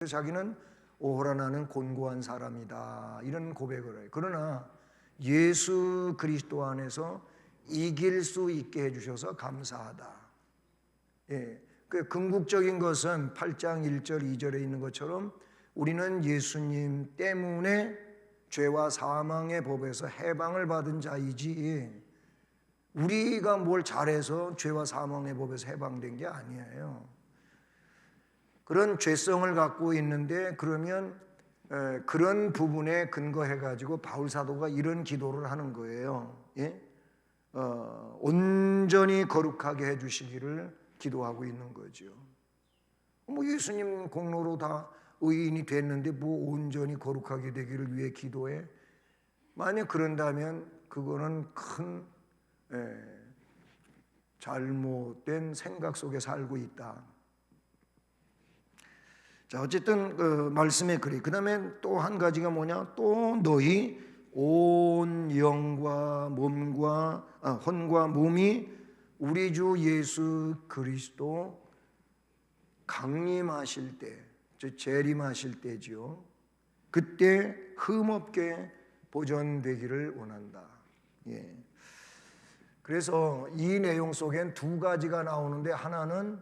자기는 오호라 나는 곤고한 사람이다 이런 고백을 해요. 그러나 예수 그리스도 안에서 이길 수 있게 해주셔서 감사하다. 그 궁극적인 것은 8장 1절 2절에 있는 것처럼 우리는 예수님 때문에 죄와 사망의 법에서 해방을 받은 자이지 우리가 뭘 잘해서 죄와 사망의 법에서 해방된 게 아니에요. 그런 죄성을 갖고 있는데 그러면 그런 부분에 근거해 가지고 바울 사도가 이런 기도를 하는 거예요. 온전히 거룩하게 해주시기를 기도하고 있는 거죠. 뭐 예수님 공로로 다 의인이 됐는데 뭐 온전히 거룩하게 되기를 위해 기도해? 만약 그런다면 그거는 큰 잘못된 생각 속에 살고 있다. 자, 어쨌든 그 말씀에 그래. 그 다음에 또 한 가지가 뭐냐? 또 너희 온 영과 몸과 혼과 몸이 우리 주 예수 그리스도 강림하실 때, 즉 재림하실 때지요. 그때 흠없게 보존되기를 원한다. 그래서 이 내용 속엔 두 가지가 나오는데 하나는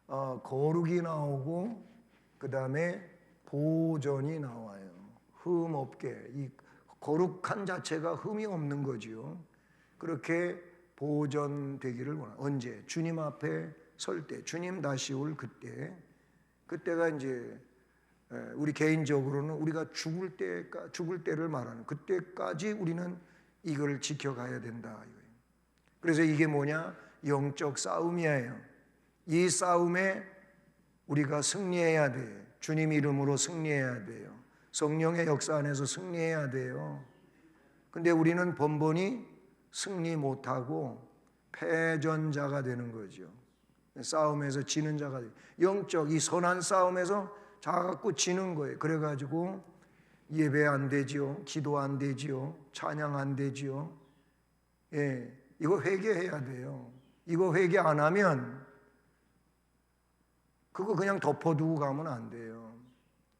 거룩이 나오고 그 다음에 보존이 나와요. 흠 없게. 이 거룩한 자체가 흠이 없는 거지요. 그렇게 보존되기를 원합니다. 언제? 주님 앞에 설 때, 주님 다시 올 그때. 그때가 이제 우리 개인적으로는 우리가 죽을 때를 말하는 그때까지 우리는 이걸 지켜가야 된다. 그래서 이게 뭐냐? 영적 싸움이에요. 이 싸움에 우리가 승리해야 돼. 주님 이름으로 승리해야 돼요. 성령의 역사 안에서 승리해야 돼요. 근데 우리는 번번이 승리 못하고 패전자가 되는 거죠. 싸움에서 지는 자가 돼요. 영적 이 선한 싸움에서 자꾸 지는 거예요. 그래가지고 예배 안 되지요. 기도 안 되지요. 찬양 안 되지요. 이거 회개해야 돼요. 이거 회개 안 하면 그거 그냥 덮어두고 가면 안 돼요.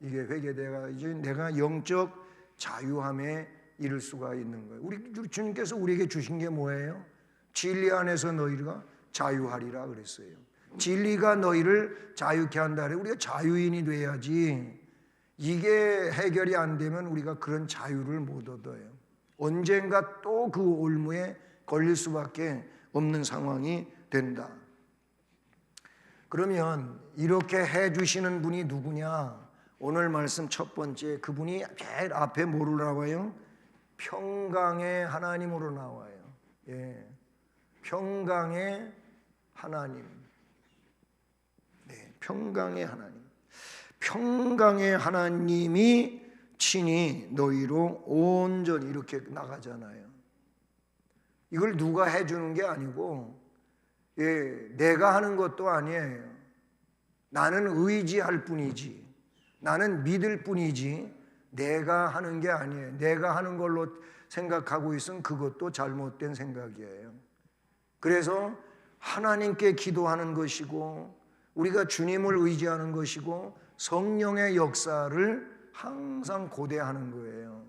이게 회개돼가 이제 내가 영적 자유함에 이를 수가 있는 거예요. 우리 주님께서 우리에게 주신 게 뭐예요? 진리 안에서 너희가 자유하리라 그랬어요. 진리가 너희를 자유케 한다. 우리가 자유인이 돼야지. 이게 해결이 안 되면 우리가 그런 자유를 못 얻어요. 언젠가 또 그 올무에 걸릴 수밖에 없는 상황이 된다. 그러면 이렇게 해주시는 분이 누구냐? 오늘 말씀 첫 번째 그분이 제일 앞에 뭐로 나와요? 평강의 하나님으로 나와요. 평강의 하나님. 평강의 하나님. 평강의 하나님이 친히 너희로 온전히 이렇게 나가잖아요. 이걸 누가 해주는 게 아니고 내가 하는 것도 아니에요. 나는 의지할 뿐이지. 나는 믿을 뿐이지. 내가 하는 게 아니에요. 내가 하는 걸로 생각하고 있으면 그것도 잘못된 생각이에요. 그래서 하나님께 기도하는 것이고 우리가 주님을 의지하는 것이고 성령의 역사를 항상 고대하는 거예요.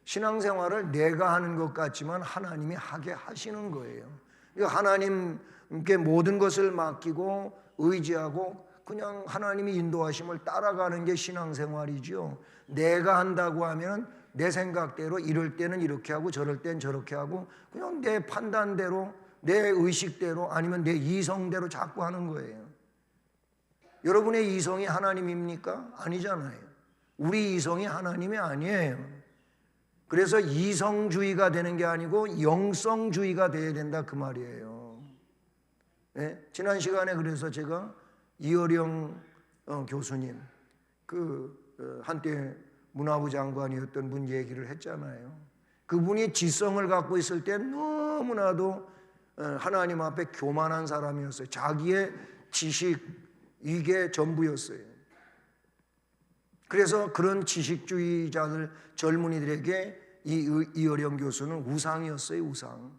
신앙생활을 내가 하는 것 같지만 하나님이 하게 하시는 거예요. 하나님께 모든 것을 맡기고 의지하고 그냥 하나님이 인도하심을 따라가는 게 신앙생활이죠. 내가 한다고 하면 내 생각대로 이럴 때는 이렇게 하고 저럴 땐 저렇게 하고 그냥 내 판단대로 내 의식대로 아니면 내 이성대로 자꾸 하는 거예요. 여러분의 이성이 하나님입니까? 아니잖아요. 우리 이성이 하나님이 아니에요. 그래서 이성주의가 되는 게 아니고 영성주의가 돼야 된다 그 말이에요. 지난 시간에 그래서 제가 이어령 교수님 한때 문화부 장관이었던 분 얘기를 했잖아요. 그분이 지성을 갖고 있을 때 너무나도 하나님 앞에 교만한 사람이었어요. 자기의 지식 이게 전부였어요. 그래서 그런 지식주의자들 젊은이들에게 이어령 교수는 우상이었어요. 우상.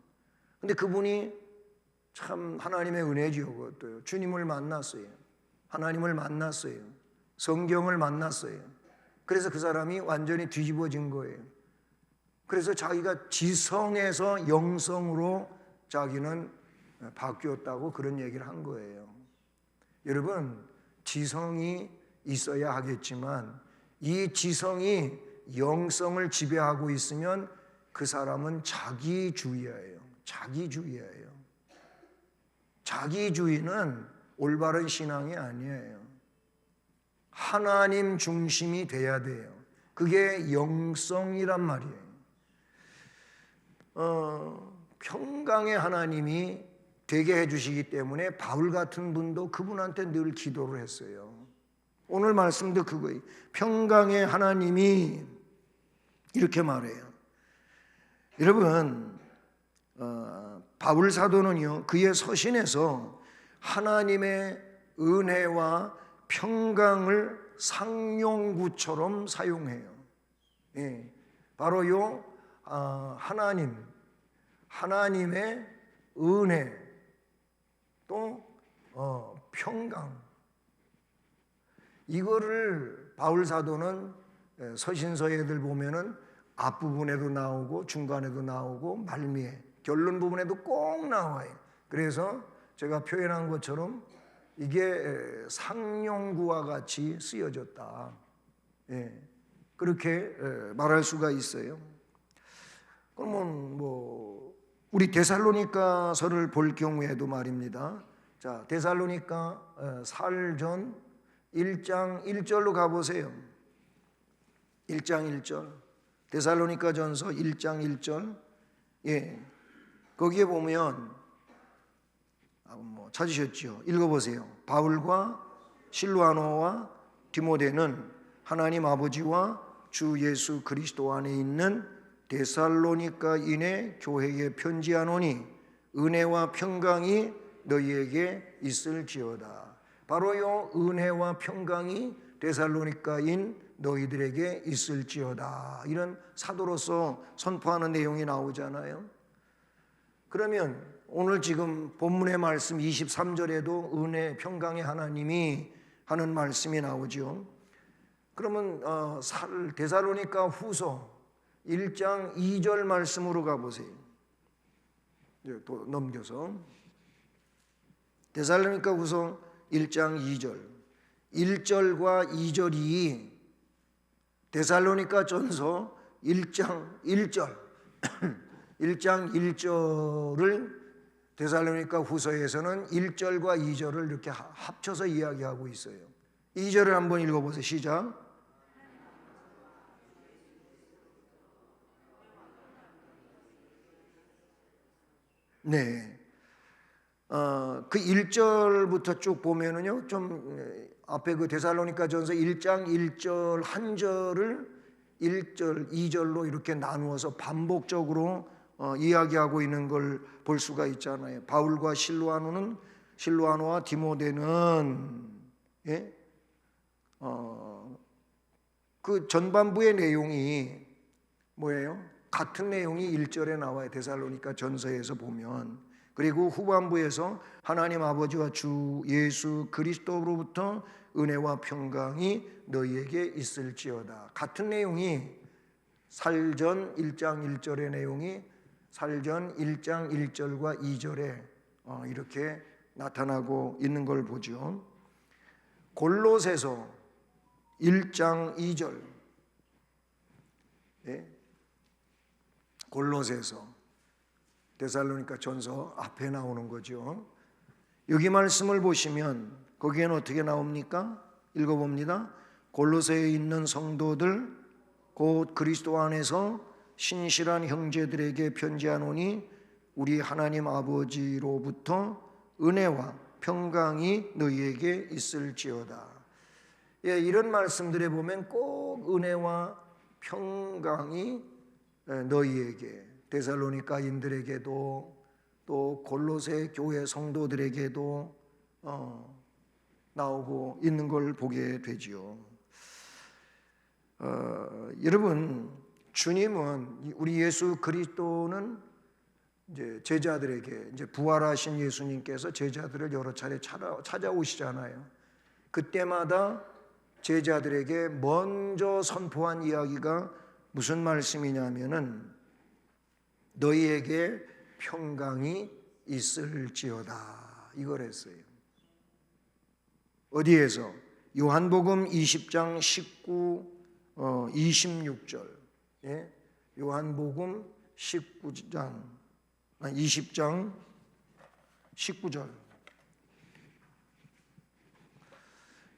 근데 그분이 참 하나님의 은혜지요. 그것도요. 주님을 만났어요. 하나님을 만났어요. 성경을 만났어요. 그래서 그 사람이 완전히 뒤집어진 거예요. 그래서 자기가 지성에서 영성으로 자기는 바뀌었다고 그런 얘기를 한 거예요. 여러분, 지성이 있어야 하겠지만 이 지성이 영성을 지배하고 있으면 그 사람은 자기주의예요. 자기주의예요. 자기주의는 올바른 신앙이 아니에요. 하나님 중심이 돼야 돼요. 그게 영성이란 말이에요. 평강의 하나님이 되게 해주시기 때문에 바울 같은 분도 그분한테 늘 기도를 했어요. 오늘 말씀도 그거예요. 평강의 하나님이 이렇게 말해요. 여러분, 바울 사도는요, 그의 서신에서 하나님의 은혜와 평강을 상용구처럼 사용해요. 예, 바로 요 하나님의 은혜 또 평강, 이거를 바울 사도는 서신서에들 보면은 앞부분에도 나오고 중간에도 나오고 말미에 결론 부분에도 꼭 나와요. 그래서 제가 표현한 것처럼 이게 상용구와 같이 쓰여졌다. 예, 그렇게 말할 수가 있어요. 그러면 우리 데살로니가서를 볼 경우에도 말입니다. 자, 데살로니가 살전 1장 1절로 가보세요. 1장 1절. 데살로니가 전서 1장 1절. 예, 거기에 보면 찾으셨죠? 읽어보세요. 바울과 실루아노와 디모데는 하나님 아버지와 주 예수 그리스도 안에 있는 데살로니가인의 교회에 편지하노니 은혜와 평강이 너희에게 있을지어다. 바로 요 은혜와 평강이 데살로니가인 너희들에게 있을지어다. 이런 사도로서 선포하는 내용이 나오잖아요. 그러면 오늘 지금 본문의 말씀 23절에도 은혜, 평강의 하나님이 하는 말씀이 나오죠. 그러면 데살로니가 후서 1장 2절 말씀으로 가보세요. 또 넘겨서 데살로니가 후서 1장 2절 1절과 2절이 데살로니가 전서 1장 1절 1장 1절을 데살로니가 후서에서는 1절과 2절을 이렇게 합쳐서 이야기하고 있어요. 2절을 한번 읽어보세요. 시작. 네. 그 1절부터 쭉 보면은요, 좀 앞에 그 데살로니가 전서 1장 1절 한 절을 1절, 2절로 이렇게 나누어서 반복적으로 이야기하고 있는 걸 볼 수가 있잖아요. 바울과 실루아노와 디모데는 그 전반부의 내용이 뭐예요? 같은 내용이 1절에 나와요. 데살로니가 전서에서 보면. 그리고 후반부에서 하나님 아버지와 주 예수 그리스도로부터 은혜와 평강이 너희에게 있을지어다. 같은 내용이 살전 1장 1절의 내용이 살전 1장 1절과 2절에 이렇게 나타나고 있는 걸 보죠. 골로새서 1장 2절. 골로새서 데살로니가 전서 앞에 나오는 거죠. 여기 말씀을 보시면 거기에는 어떻게 나옵니까? 읽어봅니다. 골로새에 있는 성도들 곧 그리스도 안에서 신실한 형제들에게 편지하노니 우리 하나님 아버지로부터 은혜와 평강이 너희에게 있을지어다. 이런 말씀들에 보면 꼭 은혜와 평강이 너희에게, 데살로니가인들에게도 또 골로새 교회 성도들에게도 나오고 있는 걸 보게 되지요. 여러분, 주님은, 우리 예수 그리스도는 이제 제자들에게, 이제 부활하신 예수님께서 제자들을 여러 차례 찾아오시잖아요. 그때마다 제자들에게 먼저 선포한 이야기가 무슨 말씀이냐면은 너희에게 평강이 있을지어다 이걸 했어요. 어디에서? 요한복음 20장 26절. 예? 요한복음 20장 19절.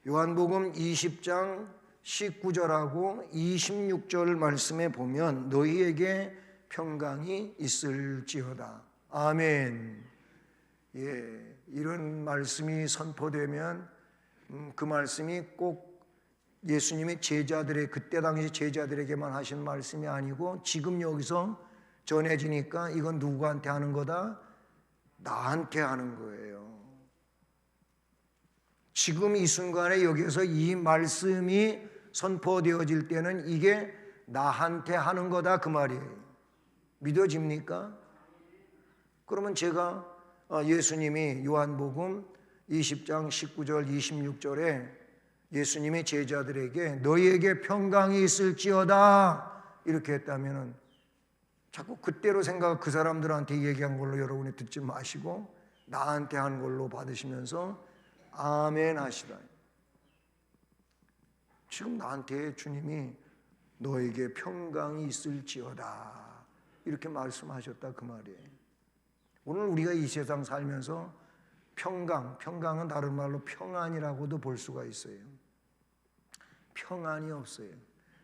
요한복음 20장 19절하고 26절 말씀에 보면 너희에게 평강이 있을지어다. 아멘. 예, 이런 말씀이 선포되면 그 말씀이 꼭 예수님의 제자들의 그때 당시 제자들에게만 하신 말씀이 아니고 지금 여기서 전해지니까 이건 누구한테 하는 거다? 나한테 하는 거예요. 지금 이 순간에 여기서 이 말씀이 선포되어질 때는 이게 나한테 하는 거다 그 말이에요. 믿어집니까? 그러면 제가 예수님이 요한복음 20장 19절 26절에 예수님의 제자들에게 너희에게 평강이 있을지어다 이렇게 했다면 자꾸 그때로 생각 그 사람들한테 얘기한 걸로 여러분이 듣지 마시고 나한테 한 걸로 받으시면서 아멘 하시라. 지금 나한테 주님이 너에게 평강이 있을지어다 이렇게 말씀하셨다 그 말이에요. 오늘 우리가 이 세상 살면서 평강은 다른 말로 평안이라고도 볼 수가 있어요. 평안이 없어요.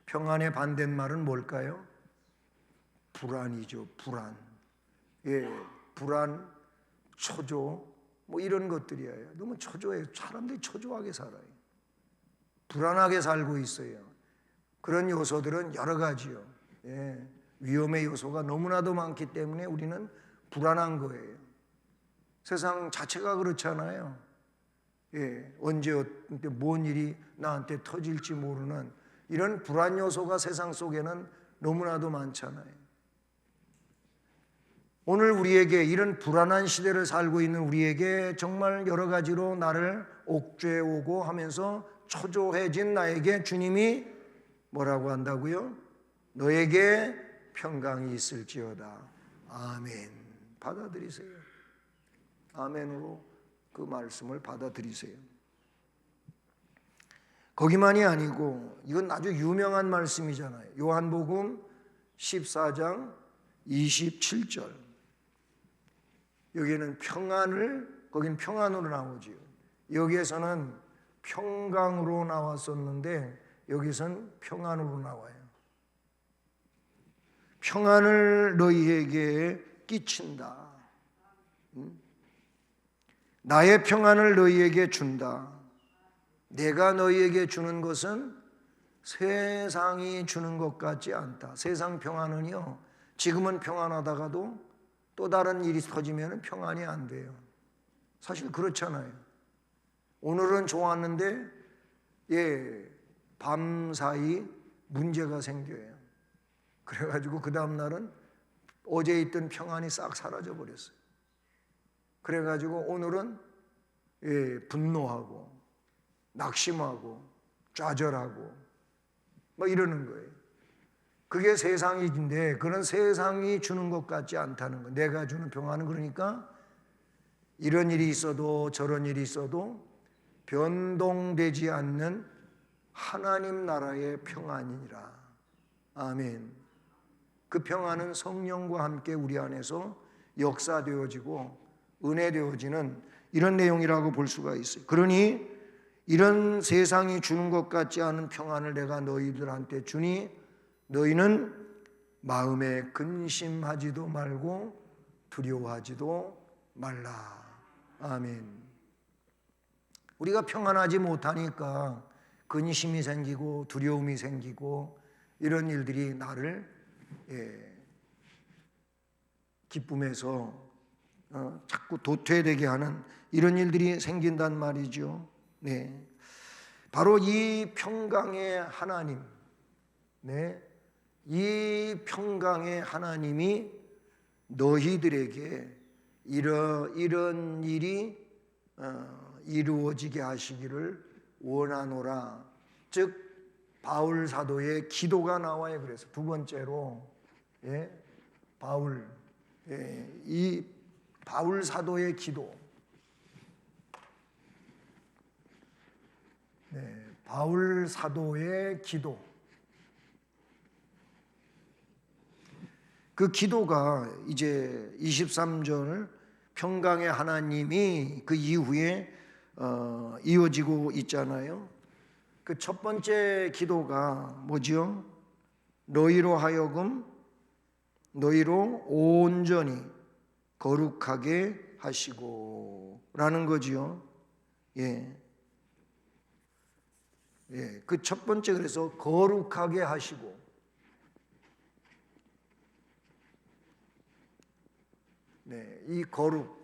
평안의 반대말은 뭘까요? 불안이죠. 불안. 예, 불안, 초조 뭐 이런 것들이에요. 너무 초조해요. 사람들이 초조하게 살아요. 불안하게 살고 있어요. 그런 요소들은 여러 가지요. 예, 위험의 요소가 너무나도 많기 때문에 우리는 불안한 거예요. 세상 자체가 그렇잖아요. 예, 언제 뭔 일이 나한테 터질지 모르는 이런 불안 요소가 세상 속에는 너무나도 많잖아요. 오늘 우리에게 이런 불안한 시대를 살고 있는 우리에게 정말 여러 가지로 나를 옥죄해 오고 하면서 초조해진 나에게 주님이 뭐라고 한다고요? 너에게 평강이 있을지어다. 아멘. 받아들이세요. 아멘으로 그 말씀을 받아들이세요. 거기만이 아니고 이건 아주 유명한 말씀이잖아요. 요한복음 14장 27절. 여기는 거긴 평안으로 나오지요. 여기에서는 평강으로 나왔었는데 여기선 평안으로 나와요. 평안을 너희에게 끼친다. 나의 평안을 너희에게 준다. 내가 너희에게 주는 것은 세상이 주는 것 같지 않다. 세상 평안은요, 지금은 평안하다가도 또 다른 일이 터지면 평안이 안 돼요. 사실 그렇잖아요. 오늘은 좋았는데 밤사이 문제가 생겨요. 그래가지고 그 다음날은 어제 있던 평안이 싹 사라져 버렸어요. 그래가지고 오늘은 분노하고 낙심하고 좌절하고 뭐 이러는 거예요. 그게 세상인데 그런 세상이 주는 것 같지 않다는 거. 내가 주는 평안은 그러니까 이런 일이 있어도 저런 일이 있어도 변동되지 않는 하나님 나라의 평안이니라. 아멘. 그 평안은 성령과 함께 우리 안에서 역사되어지고 은혜되어지는 이런 내용이라고 볼 수가 있어요. 그러니 이런 세상이 주는 것 같지 않은 평안을 내가 너희들한테 주니 너희는 마음에 근심하지도 말고 두려워하지도 말라. 아멘. 우리가 평안하지 못하니까 근심이 생기고 두려움이 생기고 이런 일들이 나를 기쁨에서 자꾸 도태되게 하는 이런 일들이 생긴단 말이죠. 네, 바로 이 평강의 하나님, 이 평강의 하나님이 너희들에게 이런 일이 이루어지게 하시기를 원하노라. 즉 바울 사도의 기도가 나와요. 그래서 두 번째로 바울, 이 바울 사도의 기도. 바울 사도의 기도. 그 기도가 이제 23절 평강의 하나님이 그 이후에 이어지고 있잖아요. 그 첫 번째 기도가 뭐지요? 너희로 하여금 너희로 온전히 거룩하게 하시고 라는 거지요. 그 첫 번째, 그래서 거룩하게 하시고, 이 거룩,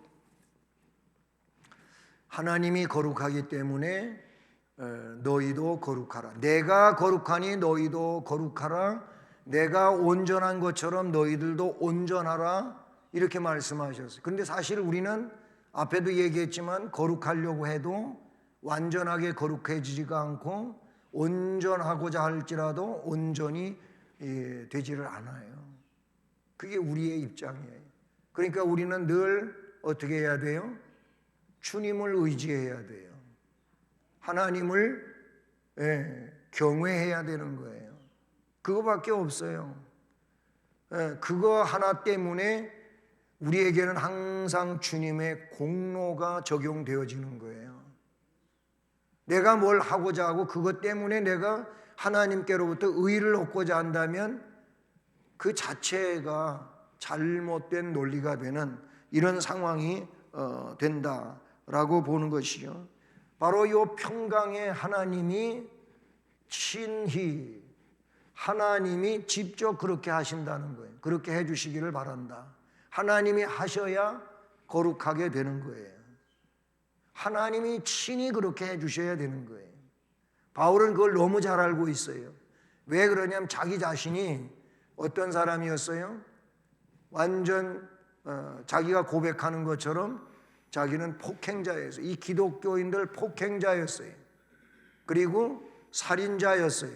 하나님이 거룩하기 때문에 너희도 거룩하라. 내가 거룩하니 너희도 거룩하라. 내가 온전한 것처럼 너희들도 온전하라. 이렇게 말씀하셨어요. 그런데 사실 우리는 앞에도 얘기했지만 거룩하려고 해도 완전하게 거룩해지지가 않고 온전하고자 할지라도 온전히 되지를 않아요. 그게 우리의 입장이에요. 그러니까 우리는 늘 어떻게 해야 돼요? 주님을 의지해야 돼요. 하나님을 경외해야 되는 거예요. 그거밖에 없어요. 그거 하나 때문에 우리에게는 항상 주님의 공로가 적용되어지는 거예요. 내가 뭘 하고자 하고 그것 때문에 내가 하나님께로부터 의를 얻고자 한다면 그 자체가 잘못된 논리가 되는 이런 상황이 된다라고 보는 것이죠. 바로 이 평강의 하나님이 친히, 하나님이 직접 그렇게 하신다는 거예요. 그렇게 해주시기를 바란다. 하나님이 하셔야 거룩하게 되는 거예요. 하나님이 친히 그렇게 해주셔야 되는 거예요. 바울은 그걸 너무 잘 알고 있어요. 왜 그러냐면 자기 자신이 어떤 사람이었어요? 완전 자기가 고백하는 것처럼 자기는 폭행자였어요. 이 기독교인들 폭행자였어요. 그리고 살인자였어요.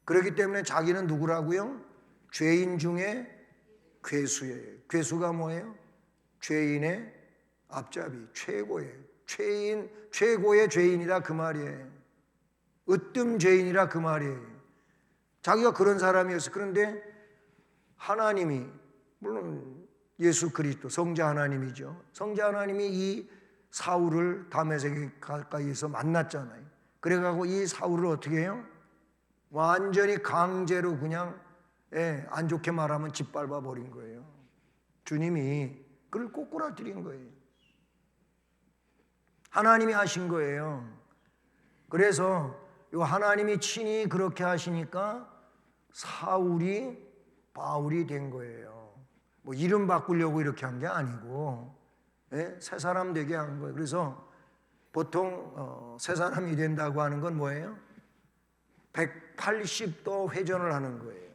그렇기 때문에 자기는 누구라고요? 죄인 중에 괴수예요. 괴수가 뭐예요? 죄인의 앞잡이, 최고예요. 최고의 죄인이라 그 말이에요. 으뜸 죄인이라 그 말이에요. 자기가 그런 사람이었어요. 그런데 하나님이, 물론 예수 그리스도 성자 하나님이죠. 성자 하나님이 이 사울을 다메섹 가까이에서 만났잖아요. 그래가지고 이 사울을 어떻게 해요? 완전히 강제로 그냥 안 좋게 말하면 짓밟아 버린 거예요. 주님이 그를 꼬꾸라뜨린 거예요. 하나님이 하신 거예요. 그래서 이 하나님이 친히 그렇게 하시니까 사울이 바울이 된 거예요. 뭐 이름 바꾸려고 이렇게 한 게 아니고 새 사람 되게 한 거예요. 그래서 보통 새 사람이 된다고 하는 건 뭐예요? 180도 회전을 하는 거예요.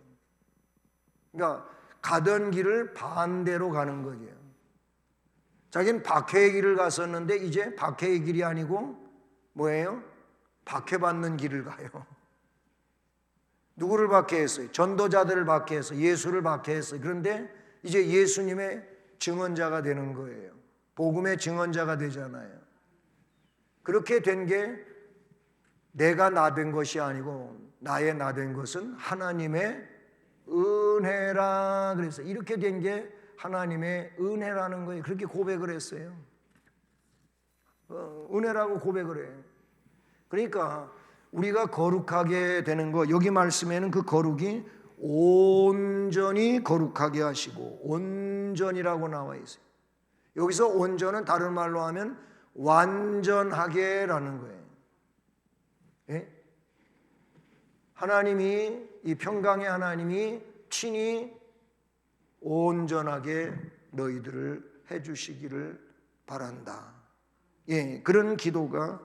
그러니까 가던 길을 반대로 가는 거죠. 자기는 박해의 길을 갔었는데 이제 박해의 길이 아니고 뭐예요? 박해받는 길을 가요. 누구를 박해했어요? 전도자들을 박해했어요. 예수를 박해했어요. 그런데 이제 예수님의 증언자가 되는 거예요. 복음의 증언자가 되잖아요. 그렇게 된 게 내가 나 된 것이 아니고 나의 나 된 것은 하나님의 은혜라 그래서 이렇게 된 게 하나님의 은혜라는 거예요. 그렇게 고백을 했어요. 은혜라고 고백을 해요. 그러니까 우리가 거룩하게 되는 거, 여기 말씀에는 그 거룩이 온전히 거룩하게 하시고 온전이라고 나와 있어요. 여기서 온전은 다른 말로 하면 완전하게라는 거예요. 예? 하나님이, 이 평강의 하나님이 친히 온전하게 너희들을 해주시기를 바란다. 예, 그런 기도가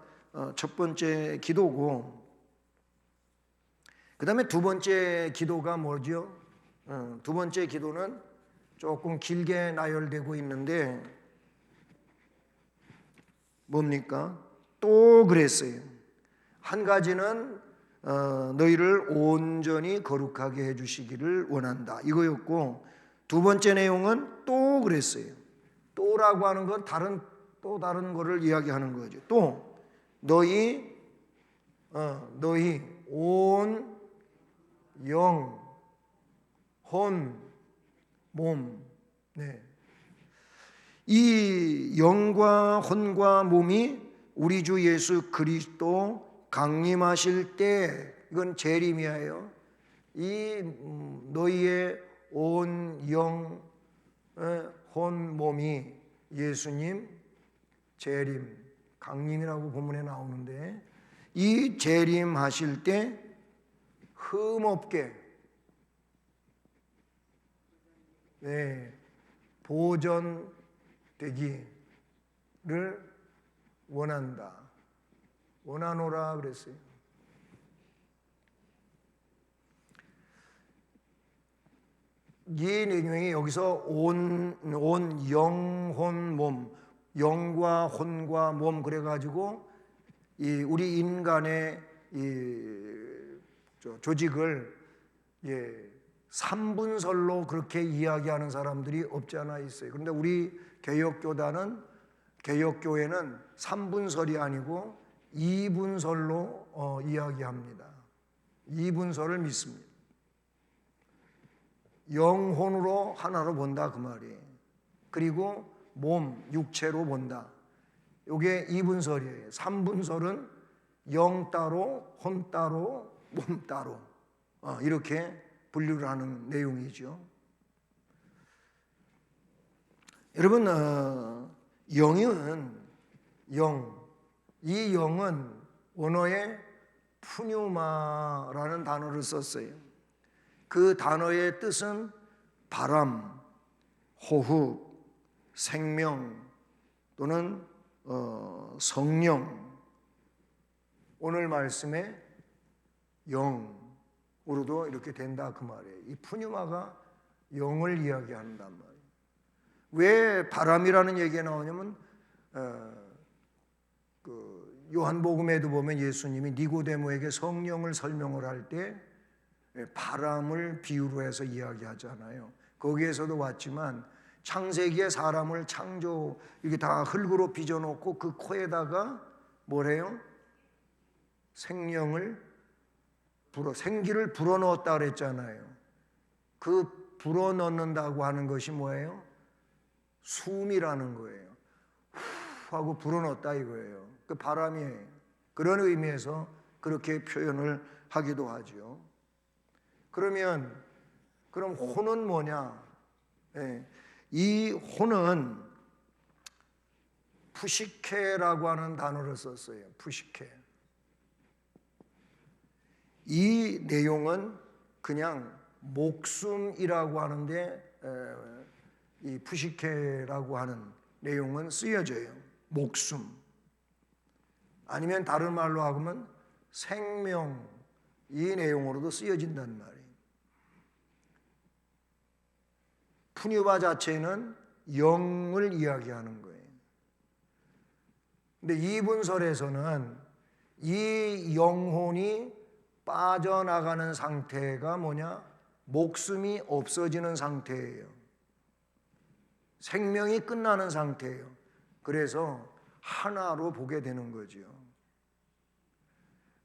첫 번째 기도고, 그 다음에 두 번째 기도가 뭐죠? 두 번째 기도는 조금 길게 나열되고 있는데 뭡니까? 또 그랬어요. 한 가지는 너희를 온전히 거룩하게 해주시기를 원한다, 이거였고, 두 번째 내용은 또 그랬어요. 또라고 하는 건 또 다른 거를 이야기하는 거죠. 또 너희 온 영, 혼, 몸, 네. 이 영과 혼과 몸이 우리 주 예수 그리스도 강림하실 때, 이건 재림이에요. 이 너희의 온 영, 혼, 몸이 예수님 재림, 강림이라고 본문에 나오는데, 이 재림하실 때 흠없게, 네, 보존되기를 원한다, 원하노라 그랬어요. 이 내용이 여기서 온 영혼 몸, 영과 혼과 몸 그래가지고 우리 인간의 조직을 3분설로 그렇게 이야기하는 사람들이 없지 않아 있어요. 그런데 우리 개혁교회는 3분설이 아니고 2분설로 이야기합니다. 2분설을 믿습니다. 영혼으로 하나로 본다 그 말이에요. 그리고 몸, 육체로 본다. 이게 2분설이에요. 3분설은 영 따로, 혼 따로, 몸 따로, 이렇게 분류를 하는 내용이죠. 여러분, 영은 이 영은 원어에 푸뉴마라는 단어를 썼어요. 그 단어의 뜻은 바람, 호흡, 생명 또는 성령, 오늘 말씀의 영으로도 이렇게 된다 그 말이에요. 이 푸뉴마가 영을 이야기한단 말이에요. 왜 바람이라는 얘기가 나오냐면 요한복음에도 보면 예수님이 니고데모에게 성령을 설명을 할 때 바람을 비유로 해서 이야기하잖아요. 거기에서도 왔지만 창세기에 사람을 이렇게 다 흙으로 빚어놓고 그 코에다가 뭐래요? 생기를 불어넣었다 그랬잖아요. 그 불어넣는다고 하는 것이 뭐예요? 숨이라는 거예요. 후 하고 불어넣었다 이거예요. 그 바람이에요. 그런 의미에서 그렇게 표현을 하기도 하죠. 그럼 혼은 뭐냐? 이 혼은 푸시케라고 하는 단어를 썼어요. 푸시케. 이 내용은 그냥 목숨이라고 하는데 이 푸시케라고 하는 내용은 쓰여져요. 목숨. 아니면 다른 말로 하면 생명, 이 내용으로도 쓰여진단 말이에요. 푸뉴바 자체는 영을 이야기하는 거예요. 근데 이분설에서는 이 영혼이 빠져나가는 상태가 뭐냐? 목숨이 없어지는 상태예요. 생명이 끝나는 상태예요. 그래서 하나로 보게 되는 거죠.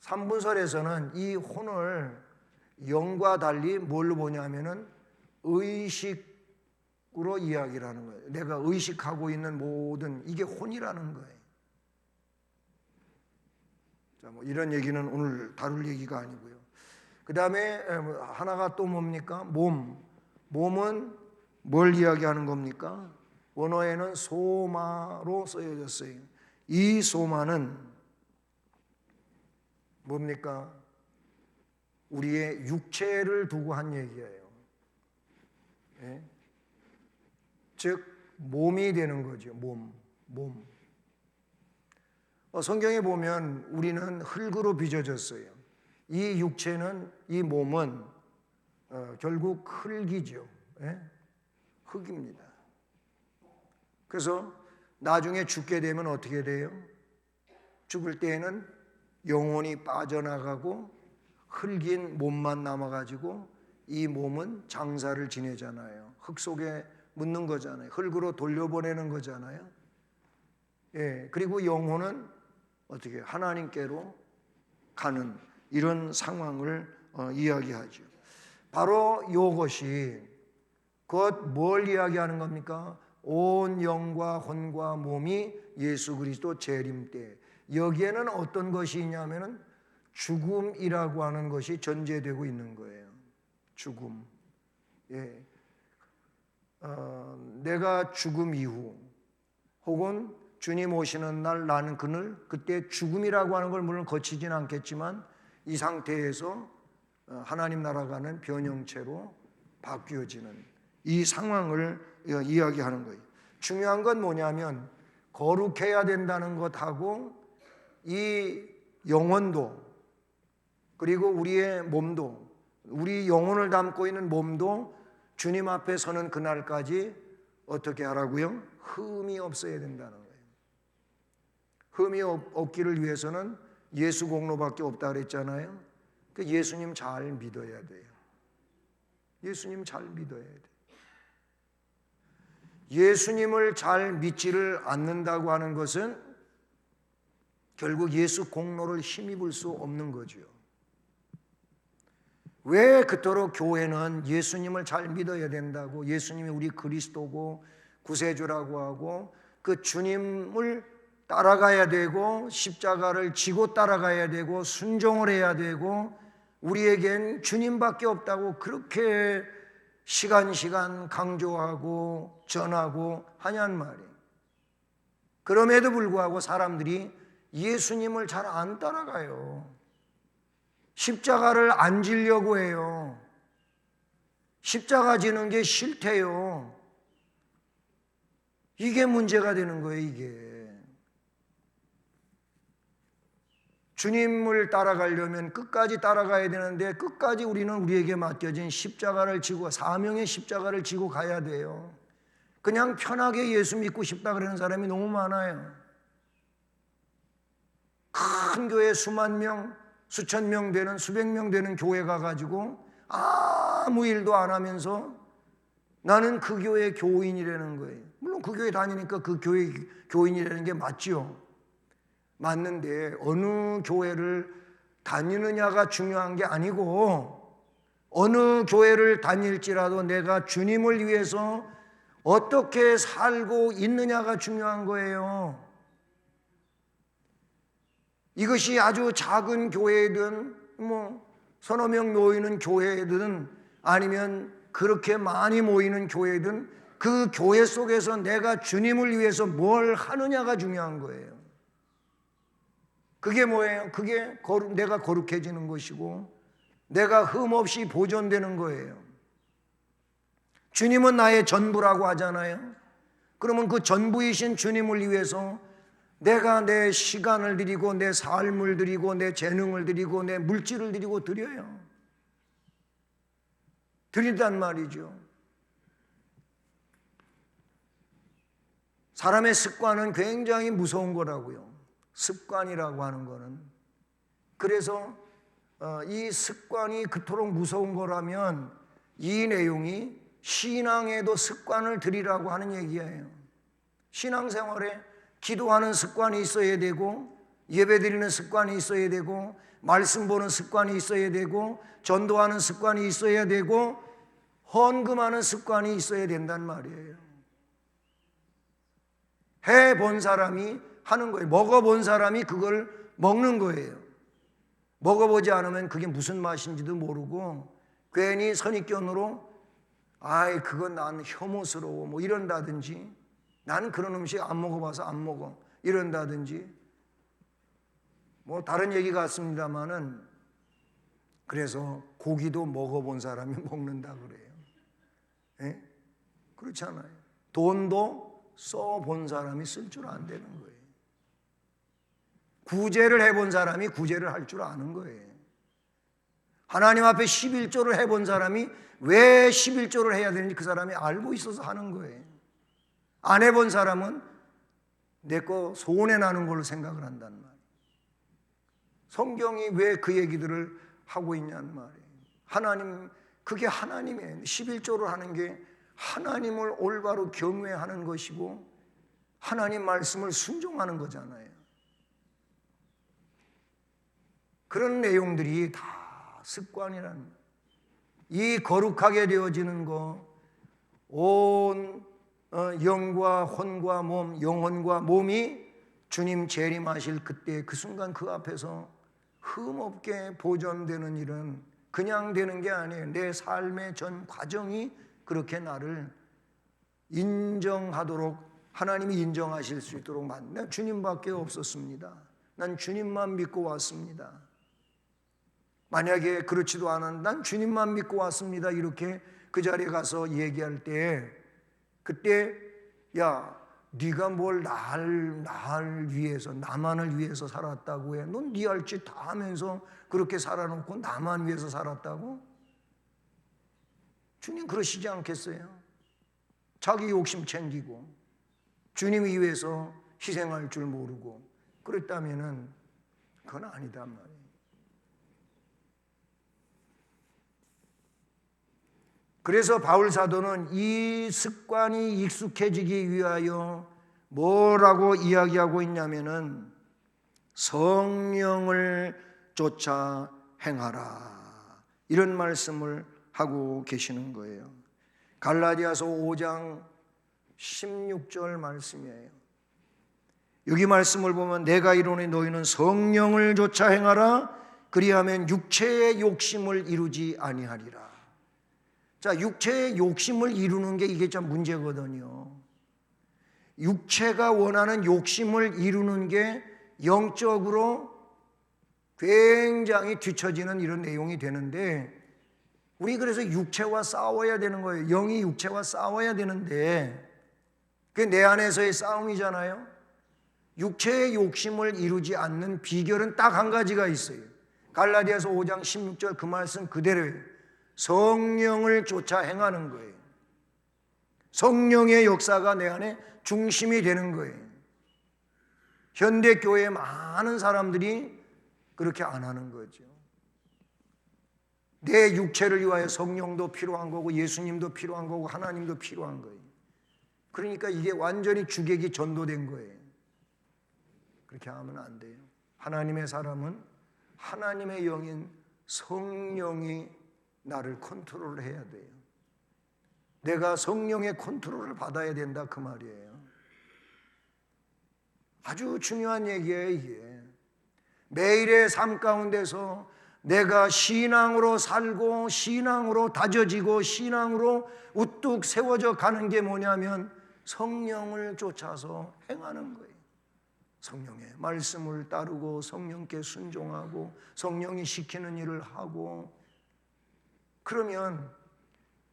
3분설에서는 이 혼을 영과 달리 뭘로 보냐면은 의식으로 이야기를 하는 거예요. 내가 의식하고 있는 모든 이게 혼이라는 거예요. 자, 뭐 이런 얘기는 오늘 다룰 얘기가 아니고요. 그 다음에 하나가 또 뭡니까? 몸은 뭘 이야기하는 겁니까? 원어에는 소마로 쓰여졌어요. 이 소마는 뭡니까? 우리의 육체를 두고 한 얘기예요. 예? 즉 몸이 되는 거죠. 몸. 성경에 보면 우리는 흙으로 빚어졌어요. 이 육체는, 이 몸은 결국 흙이죠. 예? 흙입니다. 그래서 나중에 죽게 되면 어떻게 돼요? 죽을 때에는 영혼이 빠져나가고 흙인 몸만 남아가지고 이 몸은 장사를 지내잖아요. 흙 속에 묻는 거잖아요. 흙으로 돌려보내는 거잖아요. 예, 그리고 영혼은 어떻게 하나님께로 가는 이런 상황을 이야기하죠. 바로 이것이 곧 뭘 이야기하는 겁니까? 온 영과 혼과 몸이 예수 그리스도 재림 때, 여기에는 어떤 것이 있냐면은 죽음이라고 하는 것이 전제되고 있는 거예요. 죽음. 예. 내가 죽음 이후 혹은 주님 오시는 날 나는 그때 죽음이라고 하는 걸 물론 거치진 않겠지만 이 상태에서 하나님 나라가는 변형체로 바뀌어지는 이 상황을 이야기하는 거예요. 중요한 건 뭐냐면 거룩해야 된다는 것하고 이 영혼도 그리고 우리의 몸도 우리 영혼을 담고 있는 몸도 주님 앞에 서는 그날까지 어떻게 하라고요? 흠이 없어야 된다는 거예요. 흠이 없기를 위해서는 예수 공로밖에 없다 그랬잖아요. 그 예수님 잘 믿어야 돼요. 예수님 잘 믿어야 돼요. 예수님을 잘 믿지를 않는다고 하는 것은 결국 예수 공로를 힘입을 수 없는 거죠. 왜 그토록 교회는 예수님을 잘 믿어야 된다고, 예수님이 우리 그리스도고 구세주라고 하고 그 주님을 따라가야 되고 십자가를 지고 따라가야 되고 순종을 해야 되고 우리에겐 주님밖에 없다고 그렇게 시간 강조하고 전하고 하냔 말이에요. 그럼에도 불구하고 사람들이 예수님을 잘 안 따라가요. 십자가를 안 지려고 해요. 십자가 지는 게 싫대요. 이게 문제가 되는 거예요, 이게. 주님을 따라가려면 끝까지 따라가야 되는데 끝까지 우리는 우리에게 맡겨진 십자가를 지고 사명의 십자가를 지고 가야 돼요. 그냥 편하게 예수 믿고 싶다 그러는 사람이 너무 많아요. 큰 교회 수만 명, 수천 명 되는 수백 명 되는 교회 가가지고 아무 일도 안 하면서 나는 그 교회 교인이라는 거예요. 물론 그 교회 다니니까 그 교회 교인이라는 게 맞지요. 맞는데 어느 교회를 다니느냐가 중요한 게 아니고 어느 교회를 다닐지라도 내가 주님을 위해서 어떻게 살고 있느냐가 중요한 거예요. 이것이 아주 작은 교회든 서너 명 모이는 교회든 아니면 그렇게 많이 모이는 교회든 그 교회 속에서 내가 주님을 위해서 뭘 하느냐가 중요한 거예요. 그게 뭐예요? 그게 내가 거룩해지는 것이고 내가 흠없이 보존되는 거예요. 주님은 나의 전부라고 하잖아요. 그러면 그 전부이신 주님을 위해서 내가 내 시간을 드리고 내 삶을 드리고 내 재능을 드리고 내 물질을 드려요. 드린단 말이죠. 사람의 습관은 굉장히 무서운 거라고요. 습관이라고 하는 거는. 그래서 이 습관이 그토록 무서운 거라면 이 내용이 신앙에도 습관을 들이라고 하는 얘기예요. 신앙생활에 기도하는 습관이 있어야 되고 예배드리는 습관이 있어야 되고 말씀 보는 습관이 있어야 되고 전도하는 습관이 있어야 되고 헌금하는 습관이 있어야 된단 말이에요. 해본 사람이 하는 거예요. 먹어본 사람이 그걸 먹는 거예요. 먹어보지 않으면 그게 무슨 맛인지도 모르고 괜히 선입견으로 아이 그건 난 혐오스러워 뭐 이런다든지 나는 그런 음식 안 먹어봐서 안 먹어 이런다든지 뭐 다른 얘기 같습니다마는 그래서 고기도 먹어본 사람이 먹는다 그래요. 예? 그렇잖아요. 돈도 써본 사람이 쓸 줄 안 되는 거예요. 구제를 해본 사람이 구제를 할 줄 아는 거예요. 하나님 앞에 11조를 해본 사람이 왜 11조를 해야 되는지 그 사람이 알고 있어서 하는 거예요. 안 해본 사람은 내 거 손해 나는 걸로 생각을 한단 말이에요. 성경이 왜 그 얘기들을 하고 있냐는 말이에요. 하나님, 그게 하나님의 11조를 하는 게 하나님을 올바로 경외하는 것이고 하나님 말씀을 순종하는 거잖아요. 그런 내용들이 다 습관이라는 거예요. 이 거룩하게 되어지는 거, 온 영과 혼과 몸, 영혼과 몸이 주님 재림하실 그때 그 순간 그 앞에서 흠없게 보존되는 일은 그냥 되는 게 아니에요. 내 삶의 전 과정이 그렇게 나를 인정하도록, 하나님이 인정하실 수 있도록 난 주님밖에 없었습니다. 난 주님만 믿고 왔습니다. 만약에 그렇지도 않은 난 주님만 믿고 왔습니다, 이렇게 그 자리에 가서 얘기할 때, 그때 야, 네가 뭘 날 위해서, 나만을 위해서 살았다고 해? 넌 네 할 짓 다 하면서 그렇게 살아놓고 나만 위해서 살았다고? 주님 그러시지 않겠어요? 자기 욕심 챙기고 주님을 위해서 희생할 줄 모르고 그랬다면은 그건 아니단 말이에요. 그래서 바울 사도는 이 습관이 익숙해지기 위하여 뭐라고 이야기하고 있냐면은 성령을 쫓아 행하라, 이런 말씀을 하고 계시는 거예요. 갈라디아서 5장 16절 말씀이에요. 여기 말씀을 보면 내가 이르노니 너희는 성령을 쫓아 행하라, 그리하면 육체의 욕심을 이루지 아니하리라. 자, 육체의 욕심을 이루는 게 이게 참 문제거든요. 육체가 원하는 욕심을 이루는 게 영적으로 굉장히 뒤처지는 이런 내용이 되는데, 우리 그래서 육체와 싸워야 되는 거예요. 영이 육체와 싸워야 되는데 그게 내 안에서의 싸움이잖아요. 육체의 욕심을 이루지 않는 비결은 딱 한 가지가 있어요. 갈라디아서 5장 16절 그 말씀 그대로예요. 성령을 쫓아 행하는 거예요. 성령의 역사가 내 안에 중심이 되는 거예요. 현대교회의 많은 사람들이 그렇게 안 하는 거죠. 내 육체를 위하여 성령도 필요한 거고 예수님도 필요한 거고 하나님도 필요한 거예요. 그러니까 이게 완전히 주객이 전도된 거예요. 그렇게 하면 안 돼요. 하나님의 사람은 하나님의 영인 성령이 나를 컨트롤을 해야 돼요. 내가 성령의 컨트롤을 받아야 된다, 그 말이에요. 아주 중요한 얘기예요, 이게. 매일의 삶 가운데서 내가 신앙으로 살고 신앙으로 다져지고 신앙으로 우뚝 세워져 가는 게 뭐냐면 성령을 쫓아서 행하는 거예요. 성령의 말씀을 따르고 성령께 순종하고 성령이 시키는 일을 하고, 그러면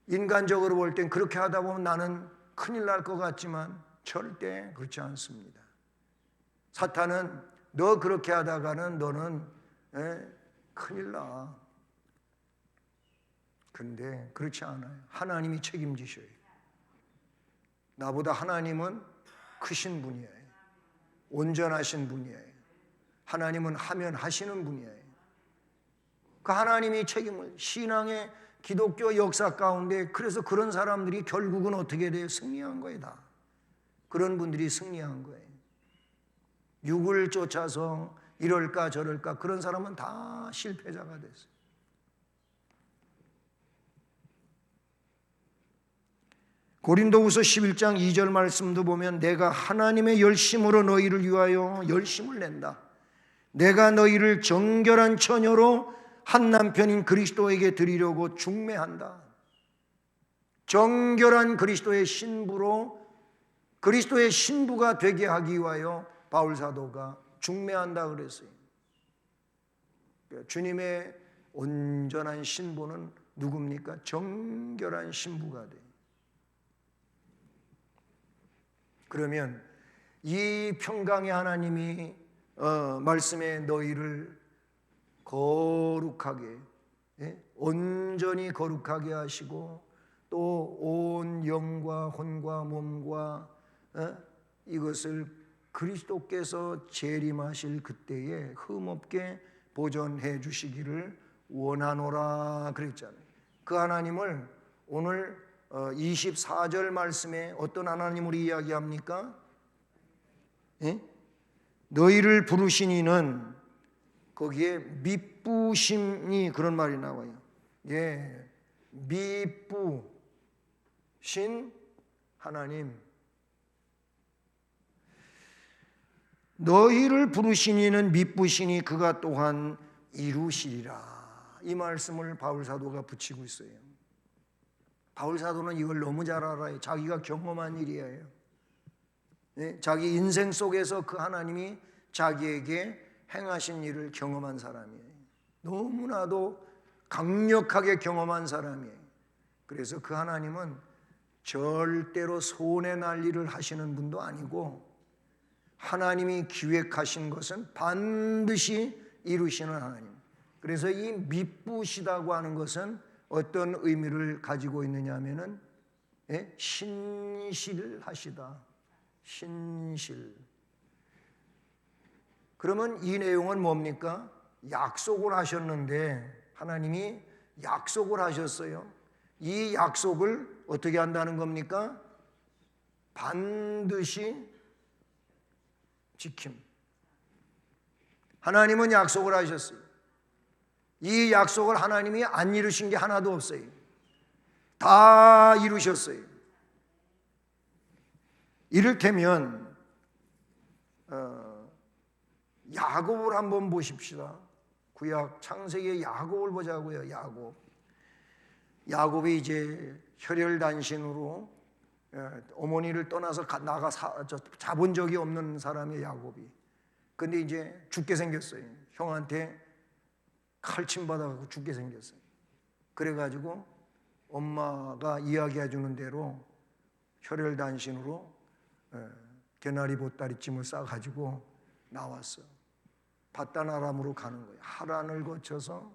인간적으로 볼 땐 그렇게 하다 보면 나는 큰일 날 것 같지만 절대 그렇지 않습니다. 사탄은 너 그렇게 하다가는 너는 큰일 나. 그런데 그렇지 않아요. 하나님이 책임지셔요. 나보다 하나님은 크신 분이에요. 온전하신 분이에요. 하나님은 하면 하시는 분이에요. 그 하나님이 책임을, 신앙의 기독교 역사 가운데 그래서 그런 사람들이 결국은 어떻게 돼요? 승리한 거예요. 다 그런 분들이 승리한 거예요. 육을 쫓아서 이럴까 저럴까 그런 사람은 다 실패자가 됐어요. 고린도후서 11장 2절 말씀도 보면 내가 하나님의 열심으로 너희를 위하여 열심을 낸다. 내가 너희를 정결한 처녀로 한 남편인 그리스도에게 드리려고 중매한다. 정결한 그리스도의 신부로 그리스도의 신부가 되게 하기 위하여 바울 사도가 중매한다 그랬어요. 주님의 온전한 신부는 누굽니까? 정결한 신부가 돼요. 그러면 이 평강의 하나님이 말씀에 너희를 거룩하게, 온전히 거룩하게 하시고 또 온 영과 혼과 몸과 이것을 그리스도께서 재림하실 그때에 흠없게 보존해 주시기를 원하노라 그랬잖아요. 그 하나님을 오늘 24절 말씀에 어떤 하나님으로 이야기합니까? 예? 너희를 부르신 이는, 거기에 미쁘심이 그런 말이 나와요. 예, 미쁘신 하나님. 너희를 부르신 이는 미쁘시니 그가 또한 이루시리라. 이 말씀을 바울 사도가 붙이고 있어요. 바울 사도는 이걸 너무 잘 알아요. 자기가 경험한 일이에요. 네? 자기 인생 속에서 그 하나님이 자기에게 행하신 일을 경험한 사람이에요. 너무나도 강력하게 경험한 사람이에요. 그래서 그 하나님은 절대로 손해 날 일을 하시는 분도 아니고, 하나님이 기획하신 것은 반드시 이루시는 하나님. 그래서 이 미쁘시다고 하는 것은 어떤 의미를 가지고 있느냐 하면은, 예? 신실하시다. 신실. 그러면 이 내용은 뭡니까? 약속을 하셨는데, 하나님이 약속을 하셨어요. 이 약속을 어떻게 한다는 겁니까? 반드시 지킴. 하나님은 약속을 하셨어요. 이 약속을 하나님이 안 이루신 게 하나도 없어요. 다 이루셨어요. 이를테면 야곱을 한번 보십시다. 구약 창세기의 야곱을 보자고요. 야곱이 이제 혈혈단신으로 어머니를 떠나서 나가 자본 적이 없는 사람이 야곱이. 근데 이제 죽게 생겼어요. 형한테 칼침 받아가지고 죽게 생겼어요. 그래가지고 엄마가 이야기해 주는 대로 혈혈단신으로 개나리 보따리찜을 싸가지고 나왔어. 바단 아람으로 가는 거예요. 하란을 거쳐서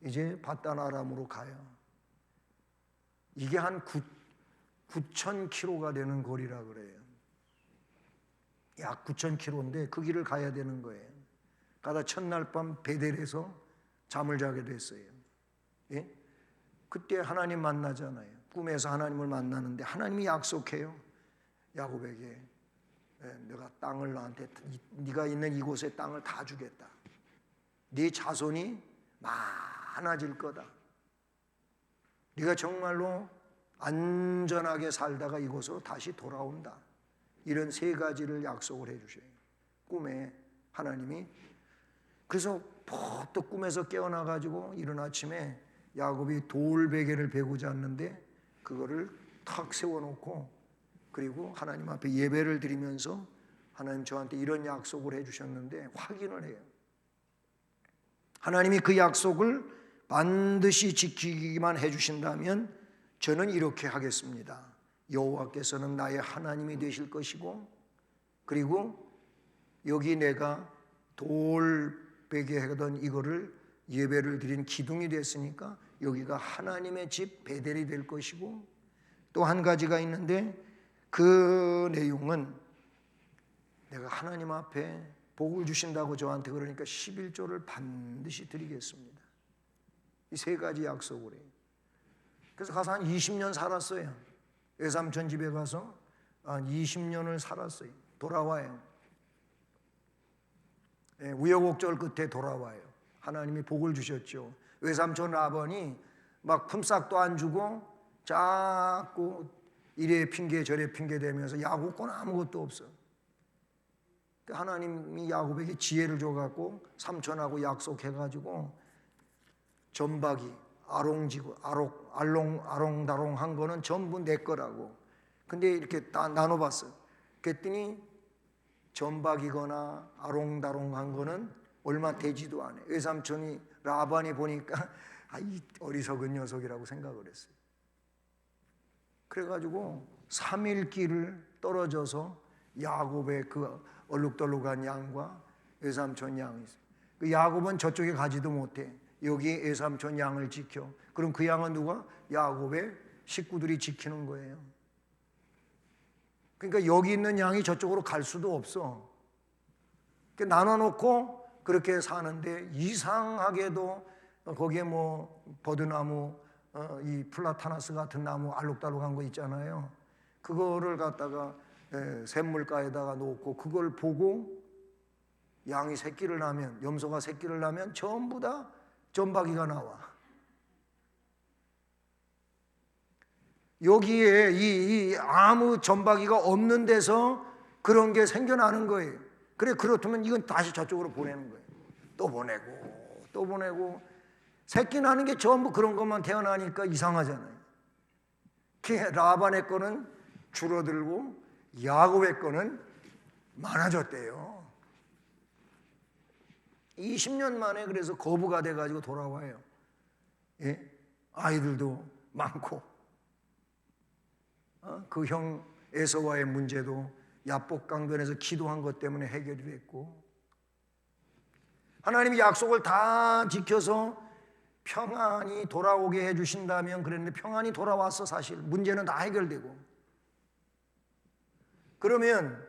이제 바단 아람으로 가요. 이게 한 9,000km가 되는 거리라 그래요. 약 9,000km인데 그 길을 가야 되는 거예요. 가다 첫날 밤 베델에서 잠을 자게 됐어요. 예? 그때 하나님 만나잖아요. 꿈에서 하나님을 만나는데 하나님이 약속해요. 야곱에게 내가 땅을 너한테, 네가 있는 이곳의 땅을 다 주겠다. 네 자손이 많아질 거다. 네가 정말로 안전하게 살다가 이곳으로 다시 돌아온다. 이런 세 가지를 약속을 해주셔요. 꿈에 하나님이. 그래서 또 꿈에서 깨어나가지고 이른 아침에 야곱이 돌베개를 베고 잤는데 그거를 탁 세워놓고, 그리고 하나님 앞에 예배를 드리면서 하나님 저한테 이런 약속을 해주셨는데 확인을 해요. 하나님이 그 약속을 반드시 지키기만 해주신다면 저는 이렇게 하겠습니다. 여호와께서는 나의 하나님이 되실 것이고, 그리고 여기 내가 돌베개 하던 이거를 예배를 드린 기둥이 됐으니까 여기가 하나님의 집 베델이 될 것이고, 또 한 가지가 있는데 그 내용은 내가 하나님 앞에 복을 주신다고 저한테 그러니까 11조를 반드시 드리겠습니다. 이 세 가지 약속을 해요. 그래서 가서 한 20년 살았어요. 외삼촌 집에 가서 한 20년을 살았어요. 돌아와요. 예, 우여곡절 끝에 돌아와요. 하나님이 복을 주셨죠. 외삼촌 아버니 막 품삯도 안 주고 자꾸 이래 핑계 저래 핑계 대면서 야곱권 아무것도 없어. 하나님이 야곱에게 지혜를 줘갖고 삼촌하고 약속해가지고 전박이 아롱지고 아롱다롱 한 거는 전부 내 거라고. 근데 이렇게 다 나눠봤어. 그랬더니 전박이거나 아롱다롱 한 거는 얼마 되지도 않아. 외삼촌이 라반이 보니까 이 어리석은 녀석이라고 생각을 했어요. 그래가지고 3일 길을 떨어져서 야곱의 그 얼룩덜룩한 양과 외삼촌 양이 있어요. 그 야곱은 저쪽에 가지도 못해. 여기 외삼촌 양을 지켜. 그럼 그 양은 누가? 야곱의 식구들이 지키는 거예요. 그러니까 여기 있는 양이 저쪽으로 갈 수도 없어. 나눠놓고 그렇게 사는데 이상하게도 거기에 뭐 버드나무, 이 플라타나스 같은 나무 알록달록한 거 있잖아요. 그거를 갖다가 샘물가에다가 놓고 그걸 보고 양이 새끼를 낳으면, 염소가 새끼를 낳으면 전부 다 점박이가 나와. 여기에 이 아무 점박이가 없는 데서 그런 게 생겨나는 거예요. 그래, 그렇다면 이건 다시 저쪽으로 보내는 거예요. 또 보내고 또 보내고. 새끼 나는 게 전부 그런 것만 태어나니까 이상하잖아요. 라반의 거는 줄어들고 야곱의 거는 많아졌대요. 20년 만에 그래서 거부가 돼가지고 돌아와요. 예? 아이들도 많고, 그 형 에서와의 문제도 야복강변에서 기도한 것 때문에 해결이 됐고, 하나님이 약속을 다 지켜서 평안히 돌아오게 해주신다면 그랬는데 평안히 돌아왔어. 사실 문제는 다 해결되고. 그러면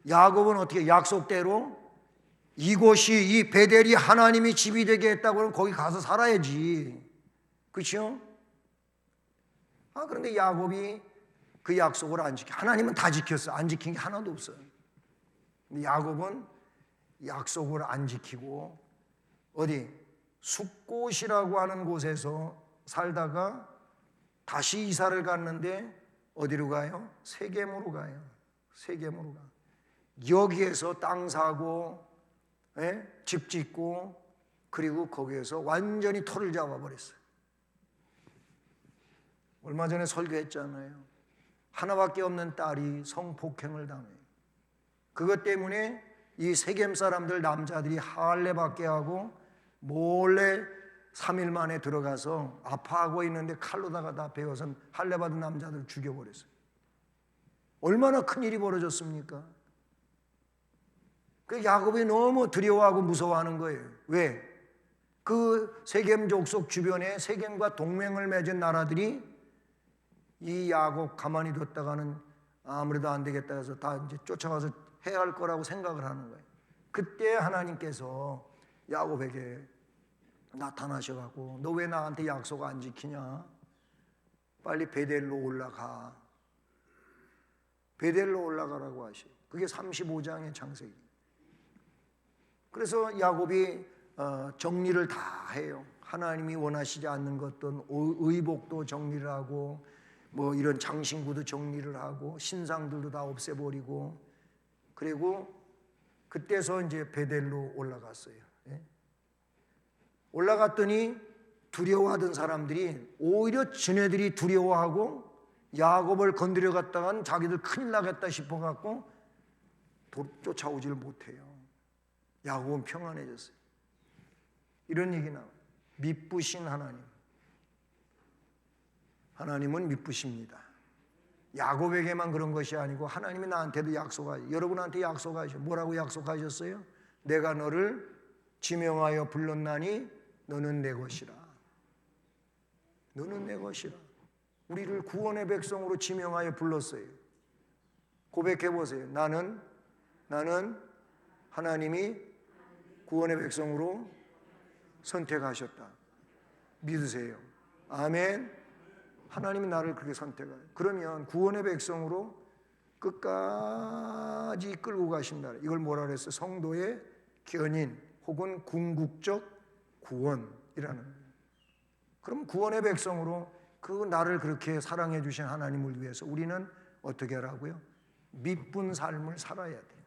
야곱은 어떻게, 약속대로 이곳이, 이 베델이 하나님이 집이 되게 했다고 그러면 거기 가서 살아야지. 그렇죠? 그런데 야곱이 그 약속을 안 지켜. 하나님은 다 지켰어. 안 지킨 게 하나도 없어요. 근데 야곱은 약속을 안 지키고 어디 숫곳이라고 하는 곳에서 살다가 다시 이사를 갔는데 어디로 가요? 세겜으로 가요. 세겜으로 가. 여기에서 땅 사고, 집 짓고, 그리고 거기에서 완전히 터를 잡아버렸어요. 얼마 전에 설교했잖아요. 하나밖에 없는 딸이 성폭행을 당해요. 그것 때문에 이 세겜 사람들, 남자들이 할례받게 하고 몰래 3일 만에 들어가서 아파하고 있는데 칼로다가 다 베어서 할례받은 남자들 죽여버렸어요. 얼마나 큰일이 벌어졌습니까? 그 야곱이 너무 두려워하고 무서워하는 거예요. 왜? 그 세겜 족속 주변에 세겜과 동맹을 맺은 나라들이 이 야곱 가만히 뒀다가는 아무래도 안 되겠다 해서 다 이제 쫓아가서 해야 할 거라고 생각을 하는 거예요. 그때 하나님께서 야곱에게 나타나셔가지고 너 왜 나한테 약속 안 지키냐? 빨리 베델로 올라가. 베델로 올라가라고 하셔. 그게 35장의 창세기. 그래서 야곱이 정리를 다 해요. 하나님이 원하시지 않는 것도 의복도 정리를 하고 뭐 이런 장신구도 정리를 하고 신상들도 다 없애버리고, 그리고 그때서 이제 베델로 올라갔어요. 올라갔더니 두려워하던 사람들이 오히려 지네들이 두려워하고 야곱을 건드려 갔다간 자기들 큰일 나겠다 싶어갖고 쫓아오질 못해요. 야곱은 평안해졌어요. 이런 얘기 나와요. 미쁘신 하나님. 하나님은 미쁘십니다. 야곱에게만 그런 것이 아니고 하나님이 나한테도 약속하셨어요. 여러분한테 약속하셨어요. 뭐라고 약속하셨어요? 내가 너를 지명하여 불렀나니 너는 내 것이라. 너는 내 것이라. 우리를 구원의 백성으로 지명하여 불렀어요. 고백해 보세요. 나는 하나님이 구원의 백성으로 선택하셨다. 믿으세요. 아멘. 하나님이 나를 그렇게 선택해요. 그러면 구원의 백성으로 끝까지 끌고 가신다. 이걸 뭐라 그랬어요? 성도의 견인 혹은 궁극적 구원이라는 거예요. 그럼 구원의 백성으로 그 나를 그렇게 사랑해 주신 하나님을 위해서 우리는 어떻게 하라고요? 미쁜 삶을 살아야 돼요.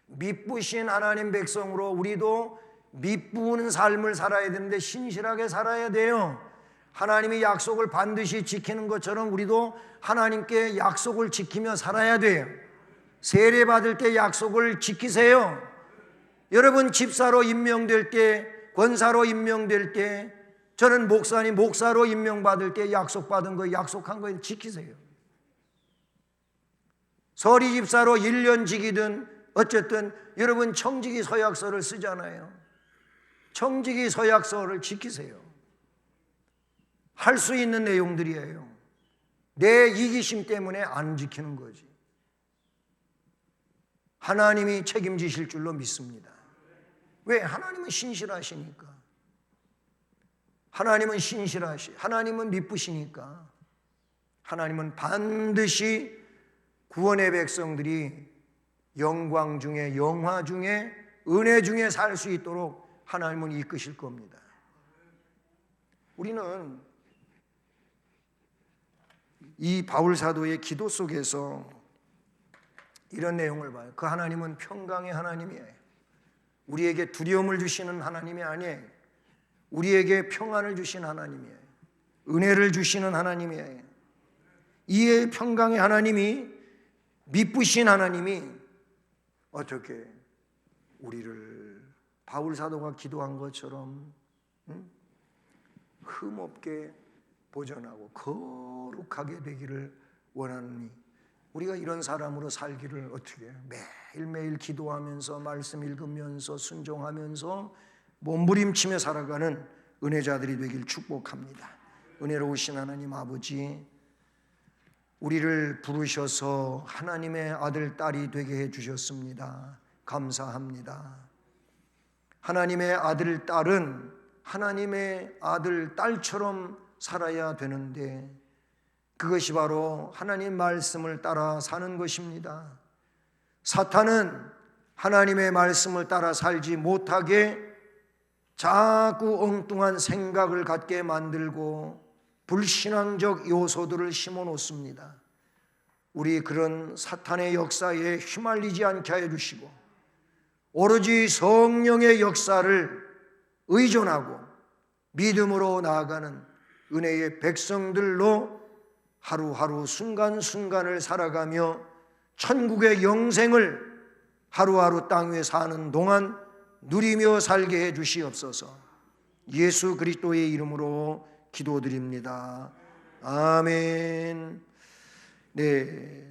미쁘신 하나님 백성으로 우리도 미쁜 삶을 살아야 되는데 신실하게 살아야 돼요. 하나님이 약속을 반드시 지키는 것처럼 우리도 하나님께 약속을 지키며 살아야 돼요. 세례 받을 때 약속을 지키세요. 여러분 집사로 임명될 때, 권사로 임명될 때, 저는 목사로 임명받을 때 약속받은 거, 약속한 거 지키세요. 서리 집사로 1년 지기든 어쨌든 여러분 청지기 서약서를 쓰잖아요. 청지기 서약서를 지키세요. 할 수 있는 내용들이에요. 내 이기심 때문에 안 지키는 거지. 하나님이 책임지실 줄로 믿습니다. 왜? 하나님은 신실하시니까. 하나님은 하나님은 미쁘시니까. 하나님은 반드시 구원의 백성들이 영광 중에, 영화 중에, 은혜 중에 살 수 있도록 하나님은 이끄실 겁니다. 우리는 이 바울 사도의 기도 속에서 이런 내용을 봐요. 그 하나님은 평강의 하나님이에요. 우리에게 두려움을 주시는 하나님이 아니에요. 우리에게 평안을 주신 하나님이에요. 은혜를 주시는 하나님이에요. 이의 평강의 하나님이, 미쁘신 하나님이 어떻게 우리를 바울 사도가 기도한 것처럼 흠없게 보존하고 거룩하게 되기를 원하느니, 우리가 이런 사람으로 살기를 어떻게 매일매일 기도하면서 말씀 읽으면서 순종하면서 몸부림치며 살아가는 은혜자들이 되길 축복합니다. 은혜로우신 하나님 아버지, 우리를 부르셔서 하나님의 아들, 딸이 되게 해주셨습니다. 감사합니다. 하나님의 아들, 딸은 하나님의 아들, 딸처럼 살아야 되는데 그것이 바로 하나님 말씀을 따라 사는 것입니다. 사탄은 하나님의 말씀을 따라 살지 못하게 자꾸 엉뚱한 생각을 갖게 만들고 불신앙적 요소들을 심어 놓습니다. 우리 그런 사탄의 역사에 휘말리지 않게 하여 주시고 오로지 성령의 역사를 의존하고 믿음으로 나아가는 은혜의 백성들로 하루하루 순간순간을 살아가며 천국의 영생을 하루하루 땅 위에 사는 동안 누리며 살게 해 주시옵소서. 예수 그리스도의 이름으로 기도드립니다. 아멘. 네.